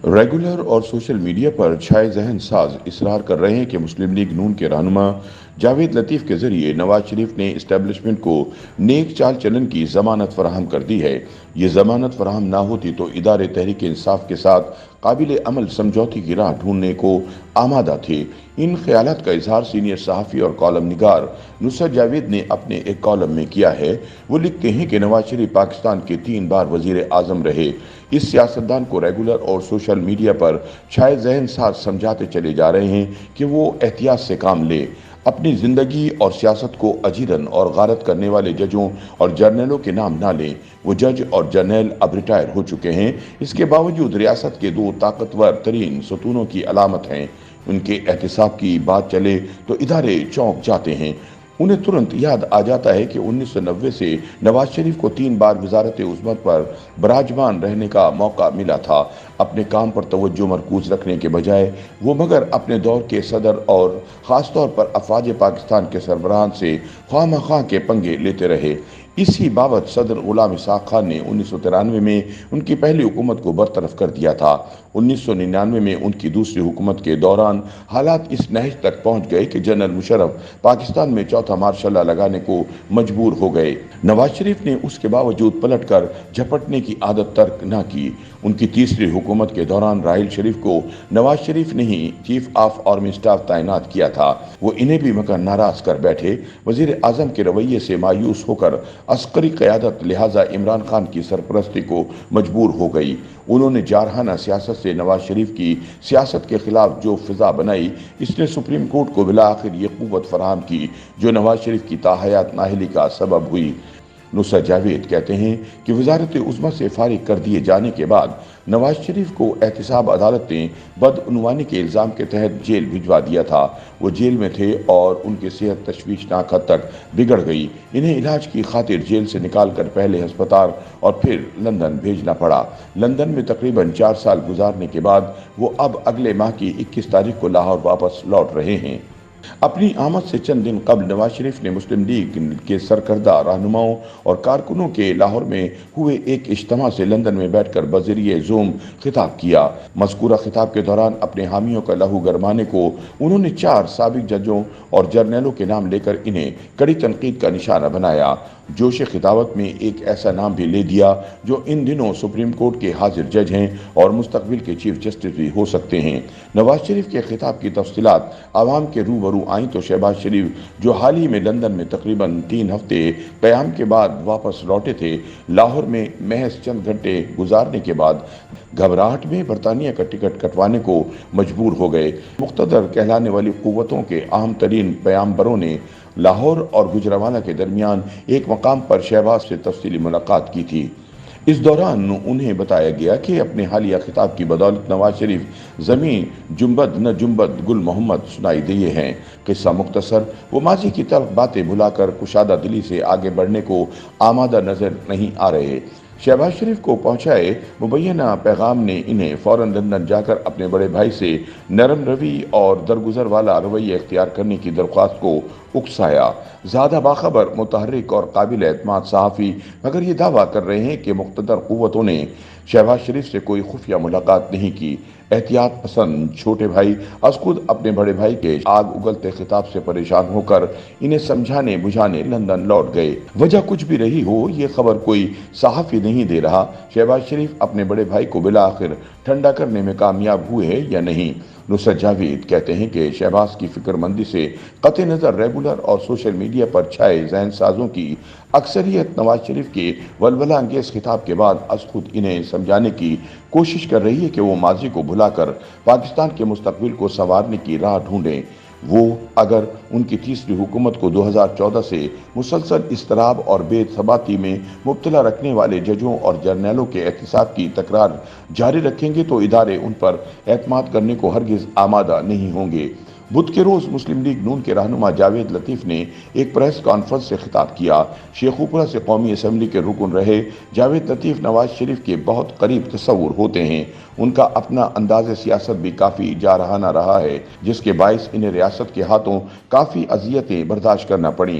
Regular اور social media پر چھائے ذہن ساز اصرار کر رہے ہیں کہ مسلم لیگ نون کے رہنما جاوید لطیف کے ذریعے نواز شریف نے اسٹیبلشمنٹ کو نیک چال چلن کی ضمانت فراہم کر دی ہے۔ یہ ضمانت فراہم نہ ہوتی تو ادارے تحریک انصاف کے ساتھ قابل عمل سمجھوتے کی راہ ڈھونڈنے کو آمادہ تھے۔ ان خیالات کا اظہار سینئر صحافی اور کالم نگار نصرت جاوید نے اپنے ایک کالم میں کیا ہے۔ وہ لکھتے ہیں کہ نواز شریف پاکستان کے 3 بار وزیر اعظم رہے۔ اس سیاستدان کو ریگولر اور سوشل میڈیا پر چھائے ذہن ساز سمجھاتے چلے جا رہے ہیں کہ وہ احتیاط سے کام لے، اپنی زندگی اور سیاست کو اجیرن اور غارت کرنے والے ججوں اور جرنیلوں کے نام نہ لیں۔ وہ جج اور جرنیل اب ریٹائر ہو چکے ہیں، اس کے باوجود ریاست کے 2 طاقتور ترین ستونوں کی علامت ہیں۔ ان کے احتساب کی بات چلے تو ادارے چونک جاتے ہیں۔ انہیں ترنت یاد آ جاتا ہے کہ 1990 سے نواز شریف کو 3 بار وزارت عظمت پر براجمان رہنے کا موقع ملا تھا۔ اپنے کام پر توجہ مرکوز رکھنے کے بجائے وہ مگر اپنے دور کے صدر اور خاص طور پر افواج پاکستان کے سربراہان سے خواہ مخواہ کے پنگے لیتے رہے۔ اسی بابت صدر غلام اسحاق خان نے 1993 میں ان کی پہلی حکومت کو برطرف کر دیا تھا۔ 1999 میں ان کی دوسری حکومت کے دوران حالات اس نہج تک پہنچ گئے کہ جنرل مشرف پاکستان میں چوتھا مارشل لا لگانے کو مجبور ہو گئے۔ نواز شریف نے اس کے باوجود پلٹ کر جھپٹنے کی عادت ترک نہ کی۔ ان کی تیسری حکومت کے دوران راحیل شریف کو نواز شریف نے ہی چیف آف آرمی اسٹاف تعینات کیا تھا۔ وہ انہیں بھی مگر ناراض کر بیٹھے۔ وزیر اعظم کے رویے سے مایوس ہو کر عسکری قیادت لہٰذا عمران خان کی سرپرستی کو مجبور ہو گئی۔ انہوں نے جارحانہ سیاست سے نواز شریف کی سیاست کے خلاف جو فضا بنائی، اس نے سپریم کورٹ کو بالآخر یہ قوت فراہم کی جو نواز شریف کی تاحیات نااہلی کا سبب ہوئی۔ نصرت جاوید کہتے ہیں کہ وزارت عظمت سے فارغ کر دیے جانے کے بعد نواز شریف کو احتساب عدالت نے بدعنوانی کے الزام کے تحت جیل بھجوا دیا تھا۔ وہ جیل میں تھے اور ان کی صحت تشویشناک حد تک بگڑ گئی۔ انہیں علاج کی خاطر جیل سے نکال کر پہلے ہسپتال اور پھر لندن بھیجنا پڑا۔ لندن میں تقریباً 4 سال گزارنے کے بعد وہ اب اگلے ماہ کی 21 تاریخ کو لاہور واپس لوٹ رہے ہیں۔ اپنی آمد سے چند دن قبل نواز شریف نے مسلم لیگ کے سرکردہ رہنماؤں اور کارکنوں کے لاہور میں ہوئے ایک اجتماع سے لندن میں بیٹھ کر بذریعہ زوم خطاب کیا۔ مذکورہ خطاب کے دوران اپنے حامیوں کا لہو گرمانے کو انہوں نے 4 سابق ججوں اور جرنیلوں کے نام لے کر انہیں کڑی تنقید کا نشانہ بنایا۔ جوش خطابت میں ایک ایسا نام بھی لے دیا جو ان دنوں سپریم کورٹ کے حاضر جج ہیں اور مستقبل کے چیف جسٹس بھی ہو سکتے ہیں۔ نواز شریف کے خطاب کی تفصیلات عوام کے روبرو آئیں تو شہباز شریف جو حال ہی میں لندن میں تقریباً 3 ہفتے قیام کے بعد واپس لوٹے تھے، لاہور میں محض چند گھنٹے گزارنے کے بعد گھبراہٹ میں برطانیہ کا ٹکٹ کٹوانے کو مجبور ہو گئے۔ مقتدر کہلانے والی قوتوں کے اہم ترین پیامبروں نے لاہور اور گوجرانوالہ کے درمیان ایک مقام پر شہباز سے تفصیلی ملاقات کی تھی۔ اس دوران انہیں بتایا گیا کہ اپنے حالیہ خطاب کی بدولت نواز شریف زمیں جنبد نہ جنبد گل محمد سنائی دیے ہیں۔ قصہ مختصر، وہ ماضی کی تلخ باتیں بھلا کر کشادہ دلی سے آگے بڑھنے کو آمادہ نظر نہیں آ رہے۔ شہباز شریف کو پہنچائے مبینہ پیغام نے انہیں فوراً لندن جا کر اپنے بڑے بھائی سے نرم روی اور درگزر والا رویہ اختیار کرنے کی درخواست کو اکسایا۔ زیادہ باخبر، متحرک اور قابل اعتماد صحافی مگر یہ دعویٰ کر رہے ہیں کہ مقتدر قوتوں نے شہباز شریف سے کوئی خفیہ ملاقات نہیں کی۔ احتیاط پسند چھوٹے بھائی از خود اپنے بڑے بھائی کے آگ اگلتے خطاب سے پریشان ہو کر انہیں سمجھانے بجھانے لندن لوٹ گئے۔ وجہ کچھ بھی رہی ہو، یہ خبر کوئی صحافی نہیں دے رہا۔ شہباز شریف اپنے بڑے بھائی کو بالآخر ٹھنڈا کرنے میں کامیاب ہوئے یا نہیں؟ نصرت جاوید کہتے ہیں کہ شہباز کی فکر مندی سے قطع نظر ریگولر اور سوشل میڈیا پر چھائے ذہن سازوں کی اکثریت نواز شریف کے ولولہ انگیز خطاب کے بعد از خود انہیں سمجھانے کی کوشش کر رہی ہے کہ وہ ماضی کو بھلا کر پاکستان کے مستقبل کو سنوارنے کی راہ ڈھونڈیں۔ وہ اگر ان کی تیسری حکومت کو 2014 سے مسلسل اضطراب اور بے ثباتی میں مبتلا رکھنے والے ججوں اور جرنیلوں کے احتساب کی تکرار جاری رکھیں گے تو ادارے ان پر اعتماد کرنے کو ہرگز آمادہ نہیں ہوں گے۔ بدھ کے روز مسلم لیگ نون کے رہنما جاوید لطیف نے ایک پریس کانفرنس سے خطاب کیا۔ شیخوپورہ سے قومی اسمبلی کے رکن رہے جاوید لطیف نواز شریف کے بہت قریب تصور ہوتے ہیں۔ ان کا اپنا انداز سیاست بھی کافی جارحانہ رہا ہے، جس کے باعث انہیں ریاست کے ہاتھوں کافی اذیتیں برداشت کرنا پڑیں۔